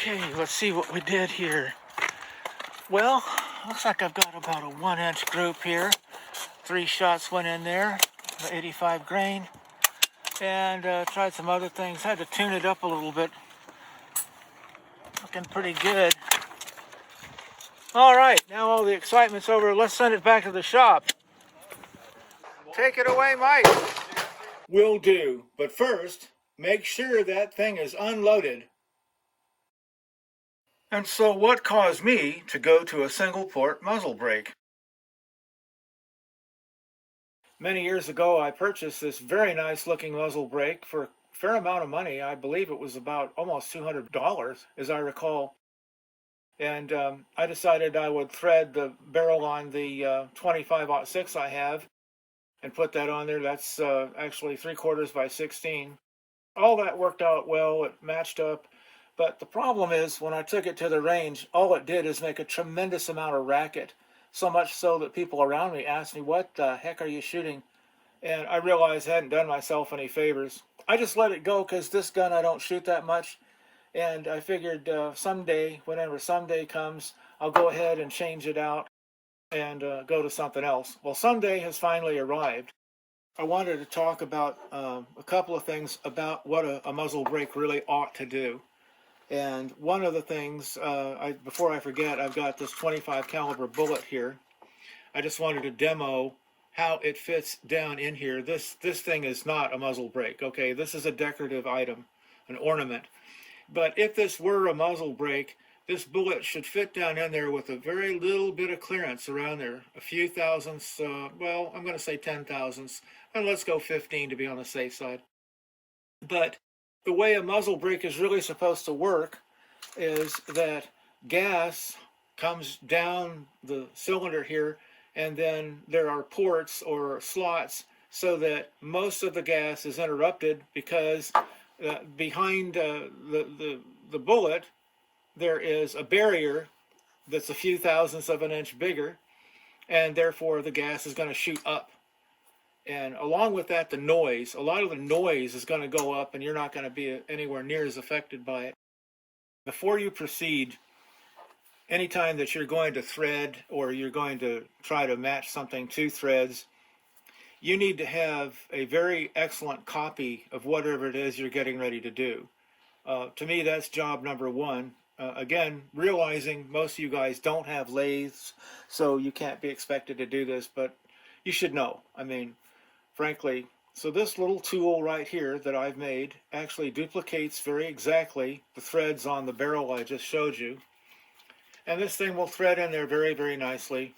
Okay, let's see what we did here. Well, looks like I've got about a 1-inch group here. 3 shots went in there, the 85 grain, and tried some other things. Had to tune it up a little bit. Looking pretty good. All right, now all the excitement's over. Let's send it back to the shop. Take it away, Mike. Will do, but first, make sure that thing is unloaded. And so what caused me to go to a single port muzzle brake? Many years ago, I purchased this very nice looking muzzle brake for a fair amount of money. I believe it was about almost $200, as I recall. And I decided I would thread the barrel on the 25-06 I have and put that on there. That's actually 3/4 by 16. All that worked out well. It matched up. But the problem is, when I took it to the range, all it did is make a tremendous amount of racket. So much so that people around me asked me, "What the heck are you shooting?" And I realized I hadn't done myself any favors. I just let it go because this gun I don't shoot that much. And I figured someday, whenever someday comes, I'll go ahead and change it out and go to something else. Well, someday has finally arrived. I wanted to talk about a couple of things about what a muzzle brake really ought to do. And one of the things, before I forget, I've got this 25 caliber bullet here. I just wanted to demo how it fits down in here. This thing is not a muzzle brake, okay? This is a decorative item, an ornament. But if this were a muzzle brake, this bullet should fit down in there with a very little bit of clearance around there. A few thousandths, well, I'm going to say 10 thousandths, and let's go 15 to be on the safe side. But the way a muzzle brake is really supposed to work is that gas comes down the cylinder here, and then there are ports or slots so that most of the gas is interrupted because behind the bullet there is a barrier that's a few thousandths of an inch bigger, and therefore the gas is going to shoot up. And along with that, the noise, a lot of the noise is going to go up, and you're not going to be anywhere near as affected by it. Before you proceed, anytime that you're going to thread or you're going to try to match something to threads, you need to have a very excellent copy of whatever it is you're getting ready to do. To me, that's job number one. Again, realizing most of you guys don't have lathes, so you can't be expected to do this, but you should know. I mean, frankly, so this little tool right here that I've made actually duplicates very exactly the threads on the barrel I just showed you. And this thing will thread in there very, very nicely.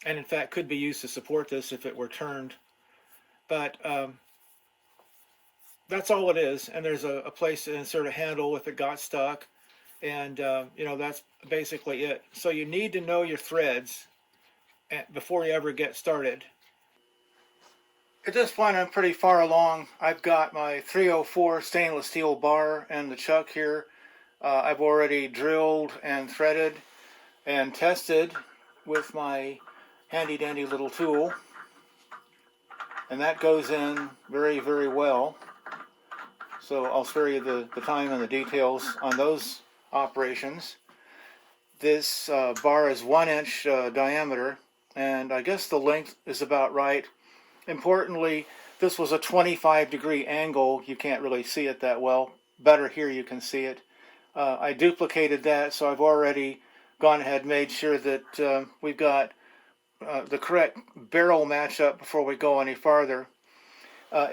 And in fact, could be used to support this if it were turned. But that's all it is. And there's a place to insert a handle if it got stuck. And, you know, that's basically it. So you need to know your threads before you ever get started. At this point, I'm pretty far along. I've got my 304 stainless steel bar and the chuck here. I've already drilled and threaded and tested with my handy dandy little tool. And that goes in very, very well. So I'll spare you the time and the details on those operations. This bar is 1-inch diameter, and I guess the length is about right. Importantly, this was a 25-degree angle. You can't really see it that well. Better here you can see it. I duplicated that, so I've already gone ahead and made sure that we've got the correct barrel matchup before we go any farther.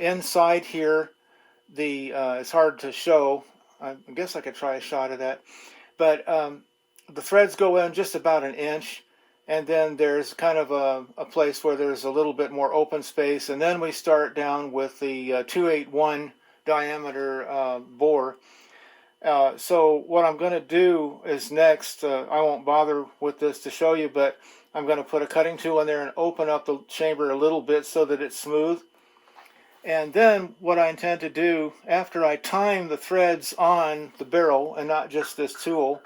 Inside here, it's hard to show. I guess I could try a shot of that. But the threads go in just about 1 inch. And then there's kind of a place where there's a little bit more open space. And then we start down with the 281 diameter bore. So what I'm going to do is next, I won't bother with this to show you, but I'm going to put a cutting tool in there and open up the chamber a little bit so that it's smooth. And then what I intend to do, after I time the threads on the barrel and not just this tool,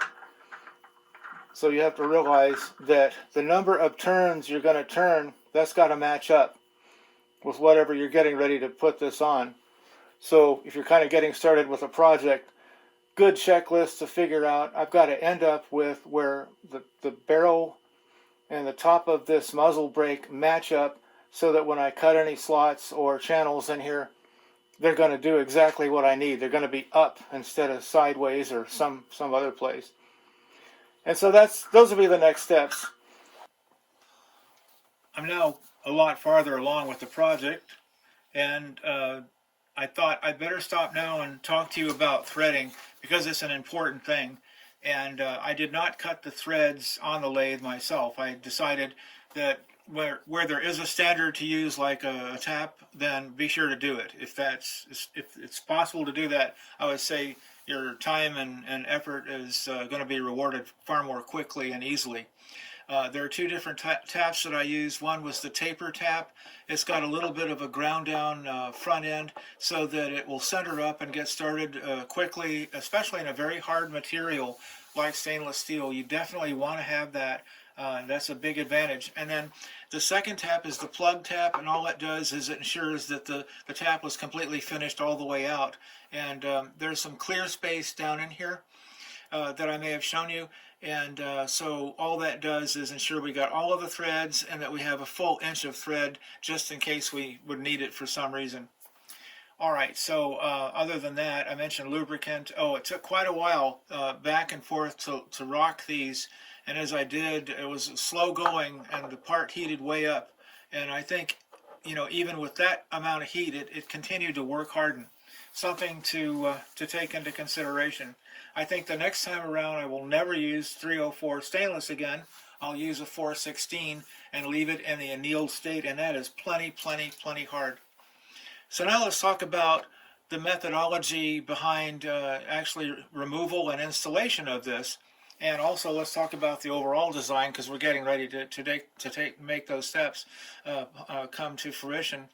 so you have to realize that the number of turns you're going to turn, that's got to match up with whatever you're getting ready to put this on. So if you're kind of getting started with a project, good checklist to figure out. I've got to end up with where the barrel and the top of this muzzle brake match up so that when I cut any slots or channels in here, they're going to do exactly what I need. They're going to be up instead of sideways or some other place. And so those will be the next steps. I'm now a lot farther along with the project, and I thought I'd better stop now and talk to you about threading because it's an important thing. And I did not cut the threads on the lathe myself. I decided that where there is a standard to use like a tap, then be sure to do it. If it's possible to do that, I would say your time and effort is going to be rewarded far more quickly and easily. There are two different taps that I use. One was the taper tap. It's got a little bit of a ground down front end so that it will center up and get started quickly, especially in a very hard material like stainless steel. You definitely want to have that. That's a big advantage. And then the second tap is the plug tap, and all it does is it ensures that the tap was completely finished all the way out. And there's some clear space down in here that I may have shown you. And so all that does is ensure we got all of the threads and that we have a full inch of thread just in case we would need it for some reason. All right, so other than that, I mentioned lubricant. Oh, it took quite a while back and forth to rock these. And as I did, it was slow going and the part heated way up. And I think, even with that amount of heat, it continued to work harden. Something to take into consideration. I think the next time around I will never use 304 stainless again. I'll use a 416 and leave it in the annealed state, and that is plenty hard. So now let's talk about the methodology behind actually removal and installation of this. And also let's talk about the overall design because we're getting ready to make those steps come to fruition.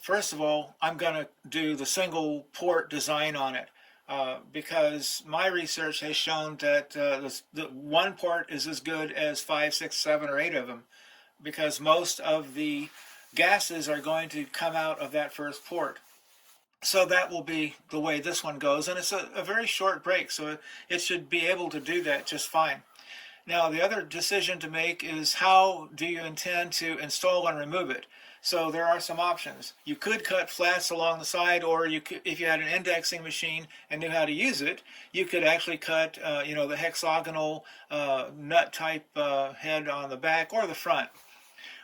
First of all, I'm going to do the single port design on it because my research has shown that the one port is as good as 5, 6, 7, or 8 of them because most of the gases are going to come out of that first port. So that will be the way this one goes, and it's a very short break, so it should be able to do that just fine. Now, the other decision to make is how do you intend to install and remove it? So there are some options. You could cut flats along the side, or you could, if you had an indexing machine and knew how to use it, you could actually cut, the hexagonal nut type head on the back or the front.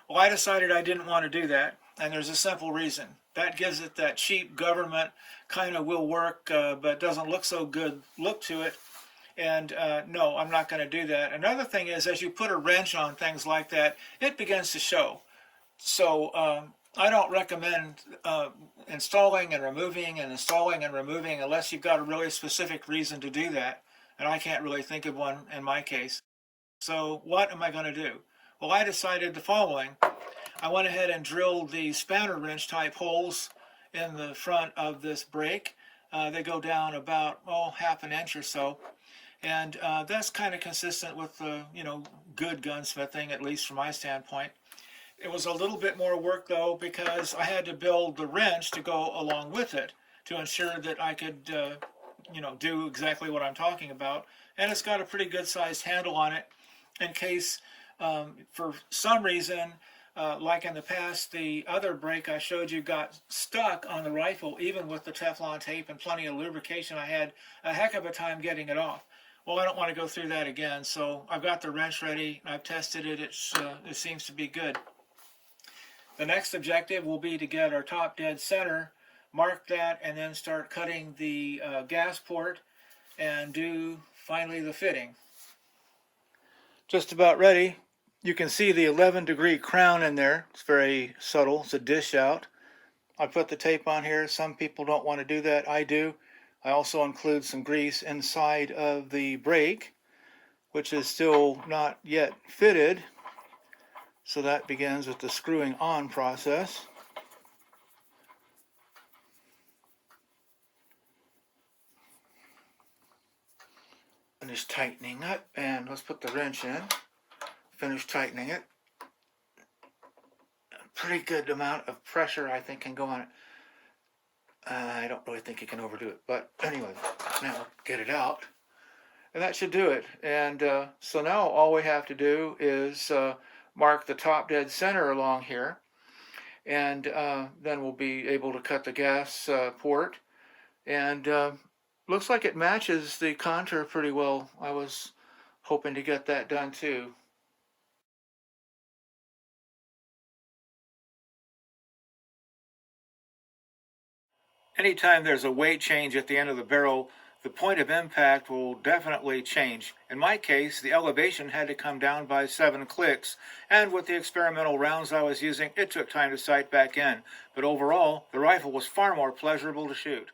Well, I decided I didn't want to do that, and there's a simple reason. That gives it that cheap government kind of will work, but doesn't look so good look to it. And no, I'm not going to do that. Another thing is, as you put a wrench on things like that, it begins to show. So I don't recommend installing and removing unless you've got a really specific reason to do that. And I can't really think of one in my case. So what am I going to do? Well, I decided the following. I went ahead and drilled the spanner wrench type holes in the front of this brake. They go down about, half an inch or so. And that's kind of consistent with good gunsmithing, at least from my standpoint. It was a little bit more work though because I had to build the wrench to go along with it to ensure that I could do exactly what I'm talking about. And it's got a pretty good sized handle on it in case for some reason like in the past, the other brake I showed you got stuck on the rifle even with the Teflon tape and plenty of lubrication. I had a heck of a time getting it off. Well, I don't want to go through that again, so I've got the wrench ready. I've tested it. It seems to be good. The next objective will be to get our top dead center, mark that, and then start cutting the gas port and do finally the fitting. Just about ready. You can see the 11-degree crown in there. It's very subtle. It's a dish out. I put the tape on here. Some people don't want to do that. I do. I also include some grease inside of the brake, which is still not yet fitted. So that begins with the screwing on process. Finish tightening it, and let's put the wrench in. Finish tightening it. A pretty good amount of pressure, I think, can go on it. I don't really think you can overdo it, but anyway, now get it out. And that should do it. And so now all we have to do is mark the top dead center along here. And then we'll be able to cut the gas port. And looks like it matches the contour pretty well. I was hoping to get that done too. Anytime there's a weight change at the end of the barrel, the point of impact will definitely change. In my case, the elevation had to come down by 7 clicks, and with the experimental rounds I was using, it took time to sight back in. But overall, the rifle was far more pleasurable to shoot.